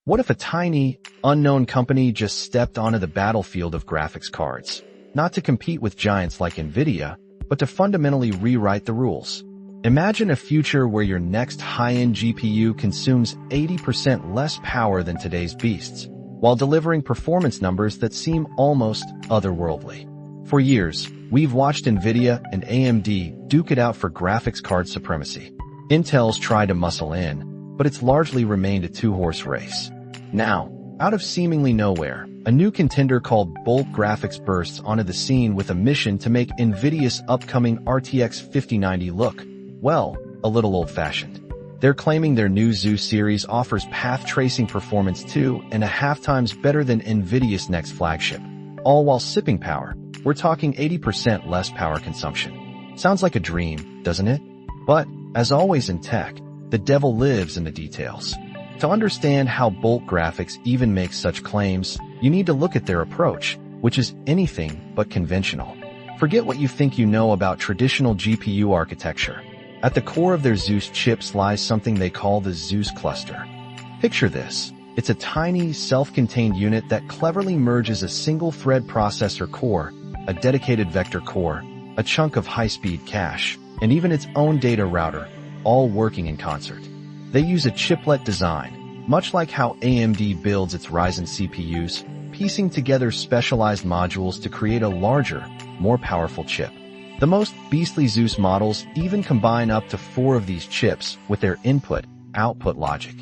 What if a tiny, unknown company just stepped onto the battlefield of graphics cards, not to compete with giants like NVIDIA, but to fundamentally rewrite the rules? Imagine a future where your next high-end GPU consumes 80% less power than today's beasts, while delivering performance numbers that seem almost otherworldly. For years, we've watched NVIDIA and AMD duke it out for graphics card supremacy. Intel's tried to muscle in, but it's largely remained a two-horse race. Now, out of seemingly nowhere, a new contender called Bolt Graphics bursts onto the scene with a mission to make NVIDIA's upcoming RTX 5090 look, well, a little old-fashioned. They're claiming their new Zeus series offers path tracing performance 2.5 times better than NVIDIA's next flagship, all while sipping power. We're talking 80% less power consumption. Sounds like a dream, doesn't it? But, as always in tech, the devil lives in the details. To understand how Bolt Graphics even makes such claims, you need to look at their approach, which is anything but conventional. Forget what you think you know about traditional GPU architecture. At the core of their Zeus chips lies something they call the Zeus Cluster. Picture this. It's a tiny, self-contained unit that cleverly merges a single-thread processor core, a dedicated vector core, a chunk of high-speed cache, and even its own data router, all working in concert. They use a chiplet design, much like how AMD builds its Ryzen CPUs, piecing together specialized modules to create a larger, more powerful chip. The most beastly Zeus models even combine up to 4 of these chips with their input-output logic.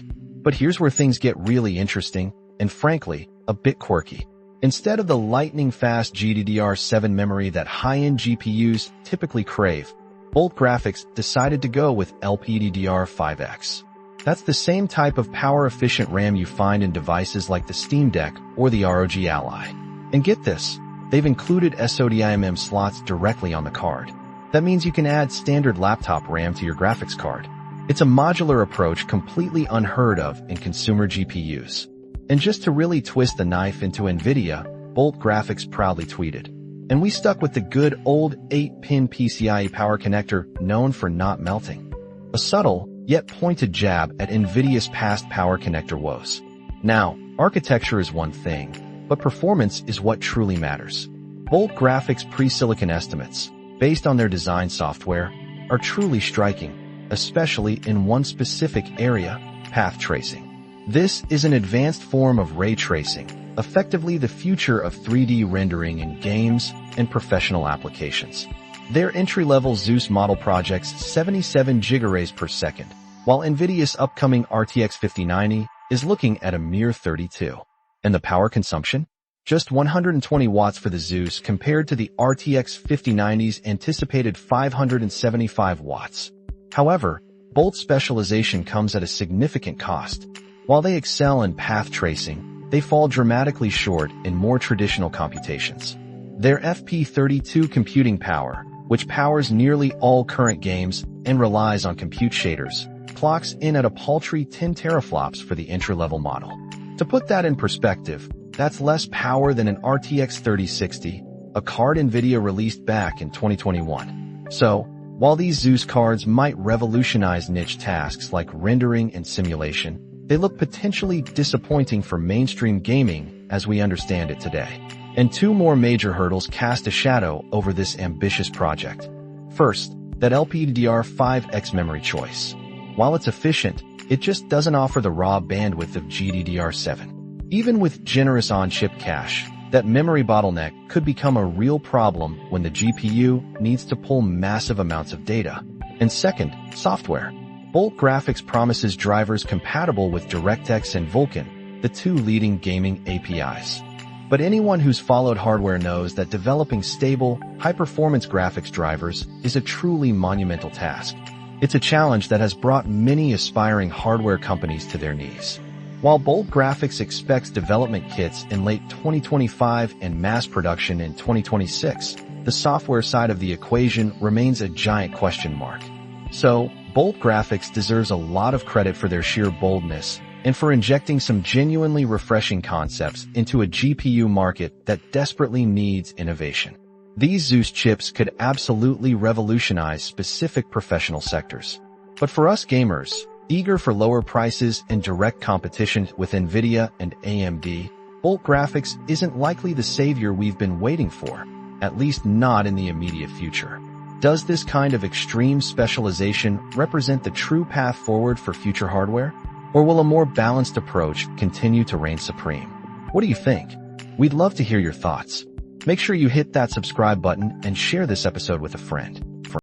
But here's where things get really interesting, and frankly, a bit quirky. Instead of the lightning-fast GDDR7 memory that high-end GPUs typically crave, Bolt Graphics decided to go with LPDDR5X. That's the same type of power-efficient RAM you find in devices like the Steam Deck or the ROG Ally. And get this, they've included SO DIMM slots directly on the card. That means you can add standard laptop RAM to your graphics card. It's a modular approach completely unheard of in consumer GPUs. And just to really twist the knife into NVIDIA, Bolt Graphics proudly tweeted, "And we stuck with the good old 8-pin PCIe power connector known for not melting." A subtle, yet pointed jab at NVIDIA's past power connector woes. Now, architecture is one thing, but performance is what truly matters. Bolt Graphics pre-silicon estimates, based on their design software, are truly striking, especially in one specific area, path tracing. This is an advanced form of ray tracing, effectively the future of 3D rendering in games and professional applications. Their entry-level Zeus model projects 77 gigaarrays per second, while NVIDIA's upcoming RTX 5090 is looking at a mere 32. And the power consumption? Just 120 watts for the Zeus compared to the RTX 5090's anticipated 575 watts. However, Bolt's specialization comes at a significant cost. While they excel in path tracing, they fall dramatically short in more traditional computations. Their FP32 computing power, which powers nearly all current games and relies on compute shaders, clocks in at a paltry 10 teraflops for the entry-level model. To put that in perspective, that's less power than an RTX 3060, a card NVIDIA released back in 2021. So, while these Zeus cards might revolutionize niche tasks like rendering and simulation, they look potentially disappointing for mainstream gaming as we understand it today. And 2 more major hurdles cast a shadow over this ambitious project. First, that LPDDR5X memory choice. While it's efficient, it just doesn't offer the raw bandwidth of GDDR7. Even with generous on-chip cache, that memory bottleneck could become a real problem when the GPU needs to pull massive amounts of data. And second, software. Bolt Graphics promises drivers compatible with DirectX and Vulkan, the 2 leading gaming APIs. But anyone who's followed hardware knows that developing stable, high-performance graphics drivers is a truly monumental task. It's a challenge that has brought many aspiring hardware companies to their knees. While Bolt Graphics expects development kits in late 2025 and mass production in 2026, the software side of the equation remains a giant question mark. So, Bolt Graphics deserves a lot of credit for their sheer boldness and for injecting some genuinely refreshing concepts into a GPU market that desperately needs innovation. These Zeus chips could absolutely revolutionize specific professional sectors. But for us gamers, Eager for lower prices and direct competition with NVIDIA and AMD, Bolt Graphics isn't likely the savior we've been waiting for, at least not in the immediate future. Does this kind of extreme specialization represent the true path forward for future hardware? Or will a more balanced approach continue to reign supreme? What do you think? We'd love to hear your thoughts. Make sure you hit that subscribe button and share this episode with a friend.